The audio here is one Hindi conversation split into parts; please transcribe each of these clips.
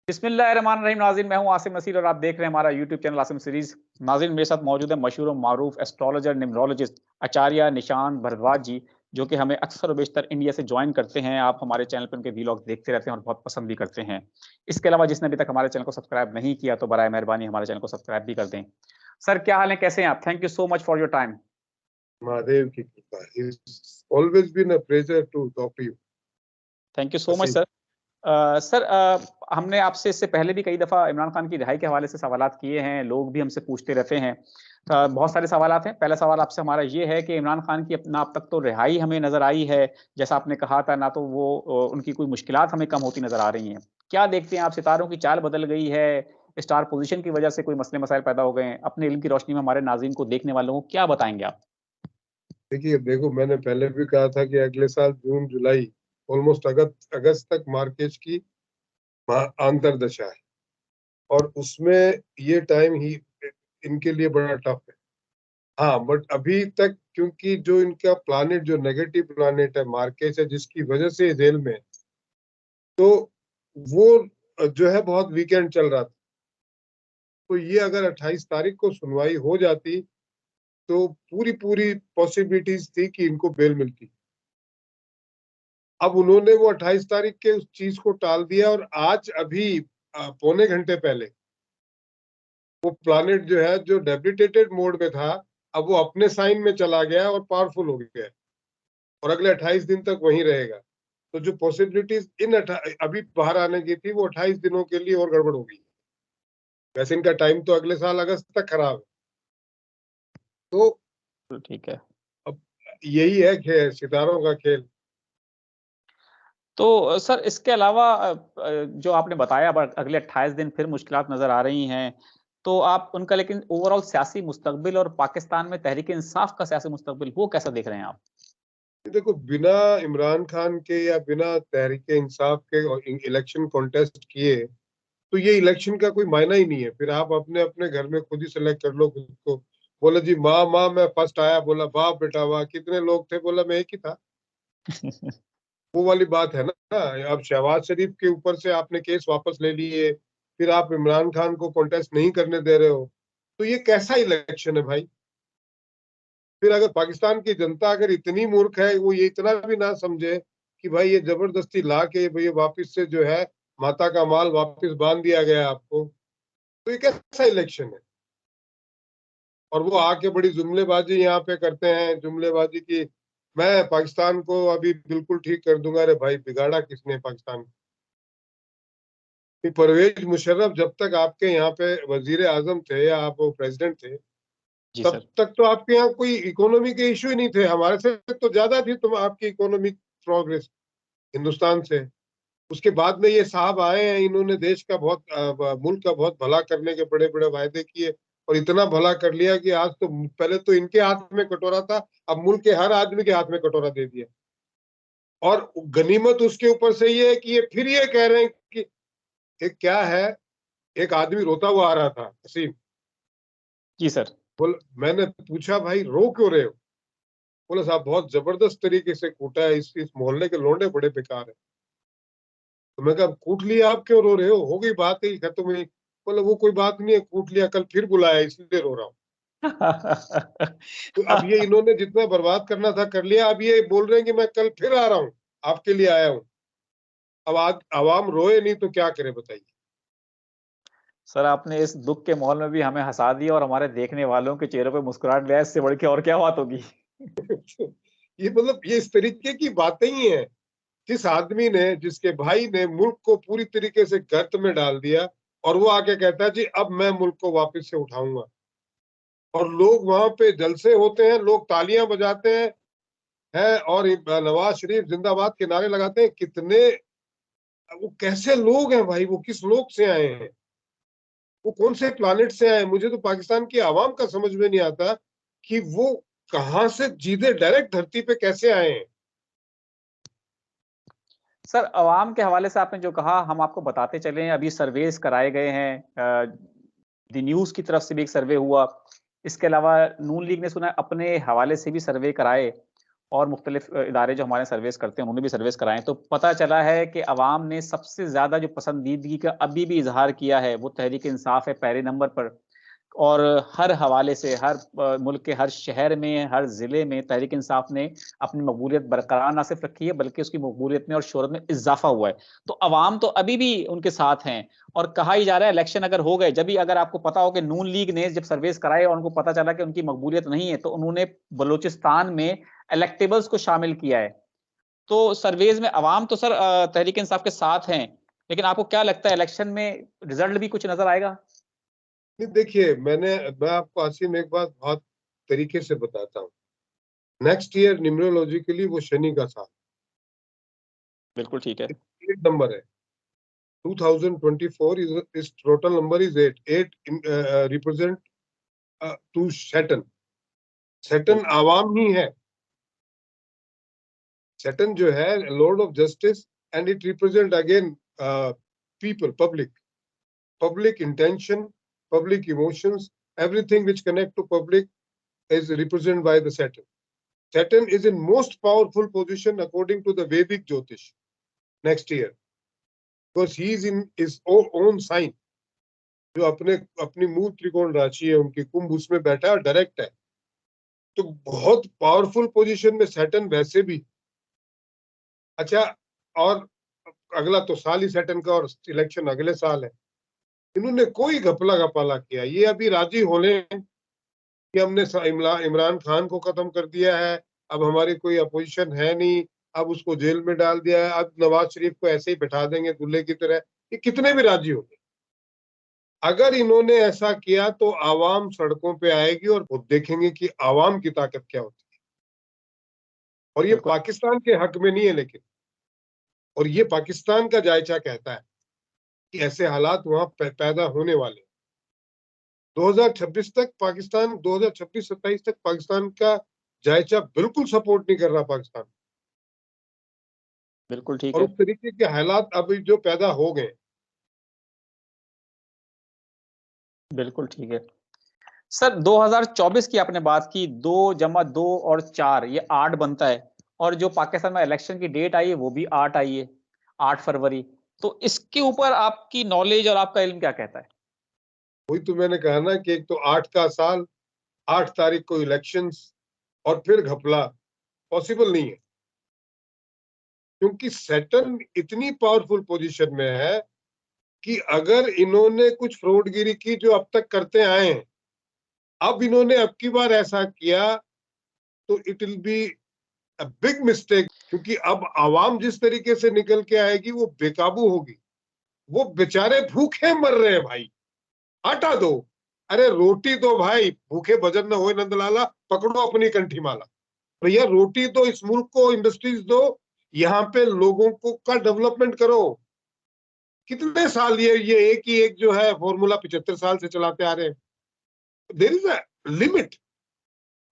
बिस्मिल्लाहिर्रहमानिर्रहीम। नाज़रीन, मैं हूं आसिम नसीर और आप देख रहे हैं हमारा यूट्यूब चैनल आसिम सीरीज। नाज़रीन, मेरे साथ मौजूद है मशहूर और मारूफ एस्ट्रोलॉजर न्यूमरोलॉजिस्ट आचार्य निशान भारद्वाज जी, जो कि हमें अक्सर और बेशतर इंडिया से ज्वाइन करते हैं। आप हमारे चैनल पर उनके वीलॉग देखते रहते हैं और बहुत पसंद भी करते हैं। इसके अलावा जिसने अभी तक हमारे चैनल को सब्सक्राइब नहीं किया तो बराए मेहरबानी हमारे चैनल को सब्सक्राइब भी कर दें। सर, क्या हाल है, कैसे हैं आप? Thank you so much for your time. Mahadev की कृपा। It's always been a pleasure to talk to you. Thank you so much Aseem. Sir. Sir, हमने आपसे इससे पहले भी कई दफ़ा इमरान खान की रिहाई के हवाले से सवालात किए हैं, लोग भी हमसे पूछते रहते हैं। बहुत सारे सवालात हैं। पहला सवाल आपसे हमारा ये है कि इमरान खान की ना अब तक तो रिहाई हमें नज़र आई है, जैसा आपने कहा था, ना तो वो उनकी कोई मुश्किलात हमें कम होती नज़र आ रही हैं। क्या देखते हैं आप, सितारों की चाल बदल गई है, स्टार पोज़ीशन की वजह से कोई मसले मसाइल पैदा हो गए हैं? अपने इल्म की रोशनी में हमारे नाज़रीन को, देखने वालों को क्या बताएँगे आप? देखिए, देखो, मैंने पहले भी कहा था कि अगले साल जून जुलाई ऑलमोस्ट अगस्त अगस्त तक मार्केट की अंतरदशा है और उसमें ये टाइम ही इनके लिए बड़ा टफ है। हाँ, बट अभी तक क्योंकि जो इनका प्लानेट, जो नेगेटिव प्लानेट है मार्केट है, जिसकी वजह से ये जेल में है, तो वो जो है बहुत वीकेंड चल रहा था। तो ये अगर 28 तारीख को सुनवाई हो जाती तो पूरी पूरी पॉसिबिलिटीज थी कि इनको बेल मिलती। अब उन्होंने वो 28 तारीख के उस चीज को टाल दिया और आज अभी पौने घंटे पहले वो प्लानेट जो है, जो डेबिलिटेटेड मोड में था, अब वो अपने साइन में चला गया और पावरफुल हो गया और अगले 28 दिन तक वहीं रहेगा। तो जो पॉसिबिलिटीज अभी बाहर आने की थी, वो 28 दिनों के लिए और गड़बड़ हो गई। वैसे इनका टाइम तो अगले साल अगस्त तक खराब है। तो तो ठीक है। अब यही है खेल, सितारों का खेल। तो सर, इसके अलावा जो आपने बताया, बट अगले 28 दिन फिर मुश्किलात नज़र आ रही हैं, तो आप उनका लेकिन ओवरऑल सियासी मुस्तकबिल और पाकिस्तान में तहरीक-ए-इंसाफ का सियासी मुस्तकबिल, वो कैसा देख रहे हैं आप? देखो, बिना इमरान खान के या बिना तहरीके इंसाफ के और इलेक्शन कॉन्टेस्ट किए तो ये इलेक्शन का कोई मायना ही नहीं है। फिर आप अपने अपने घर में खुद ही सेलेक्ट कर लो खुद को। बोला जी, माँ माँ मैं फर्स्ट आया। बोला वाह बेटा वाह, कितने लोग थे? बोला मैं एक ही था। वो वाली बात है ना। अब शहबाज शरीफ के ऊपर से आपने केस वापस ले लिए, फिर आप इमरान खान को कॉन्टेस्ट नहीं करने दे रहे हो, तो ये कैसा इलेक्शन है भाई? फिर अगर पाकिस्तान की जनता अगर इतनी मूर्ख है, वो ये इतना भी ना समझे कि भाई ये जबरदस्ती ला के भाई वापिस से जो है माता का माल वापिस बांध दिया गया आपको, तो ये कैसा इलेक्शन है? और वो आके बड़ी जुमलेबाजी यहाँ पे करते हैं, जुमलेबाजी की मैं पाकिस्तान को अभी बिल्कुल ठीक कर दूंगा। अरे भाई, बिगाड़ा किसने पाकिस्तान को? परवेज मुशर्रफ जब तक आपके यहाँ पे वजीर आजम थे या आप प्रेसिडेंट थे, जी तब सर। तक तो आपके यहाँ कोई इकोनॉमी के इशू ही नहीं थे। हमारे से तो ज्यादा थी तुम आपकी इकोनॉमिक प्रोग्रेस हिंदुस्तान से। उसके बाद में ये साहब आए हैं, इन्होंने देश का बहुत मुल्क का बहुत भला करने के बड़े बड़े वायदे किए और इतना भला कर लिया कि आज तो पहले तो इनके हाथ में कटोरा था, अब मुल्क के हर आदमी के हाथ में कटोरा दे दिया। और गनीमत उसके ऊपर से ये है कि ये फिर ये कह रहे हैं कि एक क्या है, एक आदमी रोता हुआ आ रहा था असीम। जी सर। बोल, मैंने पूछा भाई रो क्यों रहे हो? बोला साहब बहुत जबरदस्त तरीके से कूटा है, इस मोहल्ले के लोंडे बड़े बेकार है। तो मैं कहा कूट लिया, आप क्यों रो रहे हो गई बात ही खत्म हुई। बोला वो कोई बात नहीं है, कूट लिया, कल फिर बुलाया इसलिए रो रहा हूँ। तो अब ये इन्होंने जितना बर्बाद करना था कर लिया, अब ये बोल रहे हैं कि मैं कल फिर आ रहा हूँ, आपके लिए आया हूँ। अब आज आवाम रोए नहीं तो क्या करे बताइए? सर, आपने इस दुःख के माहौल में भी हमें हँसा दिया और हमारे देखने वालों के चेहरों पे मुस्कुराहट ले आए, इससे बढ़ के और क्या बात होगी? ये मतलब ये इस तरीके की बातें ही हैं। जिस आदमी ने, जिसके भाई ने मुल्क को पूरी तरीके से गर्त में डाल दिया और वो आके कहता है जी अब मैं मुल्क को वापस से उठाऊंगा, और लोग वहां पे जलसे होते हैं, लोग तालियां बजाते हैं और नवाज शरीफ जिंदाबाद के नारे लगाते हैं। कितने, वो कैसे लोग हैं भाई? वो किस लोग से आए हैं? वो कौन से प्लानिट से आए हैं? मुझे तो पाकिस्तान की आवाम का समझ में नहीं आता कि वो कहां से सीधे डायरेक्ट धरती पे कैसे आए हैं। सर, अवाम के हवाले से आपने जो कहा, हम आपको बताते चलें, अभी सर्वेस कराए गए हैं। द न्यूज़ की तरफ से भी एक सर्वे हुआ। इसके अलावा नून लीग ने सुना है अपने हवाले से भी सर्वे कराए और मुख्तलिफ इदारे जो हमारे सर्वेस करते हैं उन्होंने भी सर्वेस कराए, तो पता चला है कि अवाम ने सबसे ज़्यादा जो पसंदीदगी का अभी भी इजहार किया है वो तहरीक इंसाफ है पहले नंबर पर। और हर हवाले से हर मुल्क के हर शहर में, हर ज़िले में तहरीक इंसाफ ने अपनी मकबूलियत बरकरार ना सिर्फ रखी है, बल्कि उसकी मकबूलियत में और शोहरत में इज़ाफ़ा हुआ है। तो अवाम तो अभी भी उनके साथ हैं और कहा ही जा रहा है इलेक्शन अगर हो गए, जब भी अगर आपको पता हो कि नून लीग ने जब सर्वेस कराए और उनको पता चला कि उनकी मकबूलियत नहीं है, तो उन्होंने बलूचिस्तान में इलेक्टेबल्स को शामिल किया है। तो सर्वेस में अवाम तो सर तहरीक इंसाफ के साथ हैं, लेकिन आपको क्या लगता है इलेक्शन में रिजल्ट भी कुछ नज़र आएगा? नहीं, देखिए मैं आपको आसिम एक बात बहुत तरीके से बताता हूँ। नेक्स्ट ईयर न्यूमरोलॉजिकली वो शनि का साल, बिल्कुल ठीक है। 8 नंबर है। 2024 is total number is 8. 8 represent to Saturn. Saturn आवाम ही है। Saturn जो है Lord of justice and it represent again people, public intention, public emotions, everything which connect to public is represented by the Saturn. Saturn is in most powerful position according to the Vedic Jyotish next year, because he is in his own sign. जो अपनी मूल त्रिकोण राशि है उनकी, कुंभ उसमें बैठा है और डायरेक्ट है, तो बहुत पावरफुल पोजीशन में सैटर्न वैसे भी। अच्छा, और अगला तो साल ही सैटर्न का और इलेक्शन अगले साल है। इन्होंने कोई घपला घपाला किया, ये अभी राजी होने कि हमने इमरान खान को खत्म कर दिया है, अब हमारी कोई अपोजिशन है नहीं, अब उसको जेल में डाल दिया है, अब नवाज शरीफ को ऐसे ही बैठा देंगे दूल्हे की तरह, ये कितने भी राजी होंगे। अगर इन्होंने ऐसा किया तो आवाम सड़कों पे आएगी और वो देखेंगे कि आवाम की ताकत क्या होती है। और ये पाकिस्तान के हक में नहीं है लेकिन, और ये पाकिस्तान का जायजा कहता है कि ऐसे हालात वहां पैदा होने वाले। 2026 तक पाकिस्तान, 2026-27 तक पाकिस्तान का जायजा बिल्कुल सपोर्ट नहीं कर रहा पाकिस्तान, बिल्कुल ठीक और है। उस तरीके के हालात अभी जो पैदा हो गए। बिल्कुल ठीक है। सर 2024 की आपने बात की, 2 जमा 2 और 4 ये 8 बनता है, और जो पाकिस्तान में इलेक्शन की डेट आई है वो भी 8 आई है, 8 फरवरी। तो इसके ऊपर आपकी नॉलेज और आपका इल्म क्या कहता है? वही तो मैंने कहा ना कि एक तो 8 का साल, 8 तारीख को इलेक्शंस, और फिर घपला पॉसिबल नहीं है, क्योंकि सैटर्न इतनी पावरफुल पोजीशन में है कि अगर इन्होंने कुछ फ्रॉडगिरी की जो अब तक करते आए हैं, अब इन्होंने अब की बार ऐसा किया तो it will be a big mistake, क्योंकि अब आवाम जिस तरीके से निकल के आएगी वो बेकाबू होगी। वो बेचारे भूखे मर रहे हैं भाई, आटा दो, अरे रोटी दो भाई, भूखे भजन न होए नंदलाला, पकड़ो अपनी कंठी माला। भैया रोटी दो, इस मुल्क को इंडस्ट्रीज दो, यहाँ पे लोगों को का डेवलपमेंट करो। कितने साल ये एक ही एक जो है फॉर्मूला 75 साल से चलाते आ रहे हैं। There is a limit.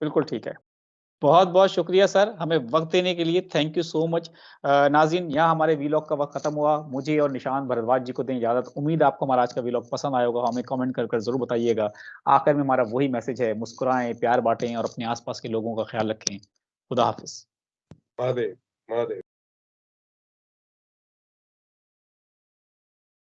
बिल्कुल ठीक है। बहुत-बहुत शुक्रिया सर, हमें वक़्त देने के लिए, थैंक यू सो मच। नाज़रीन, यहाँ हमारे वीलॉग का वक़्त खत्म हुआ। मुझे और निशान भारद्वाज जी को दें इजाज़त। उम्मीद है आपको हमारा आज का वीलॉग पसंद आया होगा, हमें कमेंट कर ज़रूर बताइएगा। आखिर में हमारा वही मैसेज है, मुस्कुराएँ, प्यार बाँटें और अपने आस-पास के लोगों का ख़्याल रखें। खुदा हाफ़िज़। महादेव, महादेव।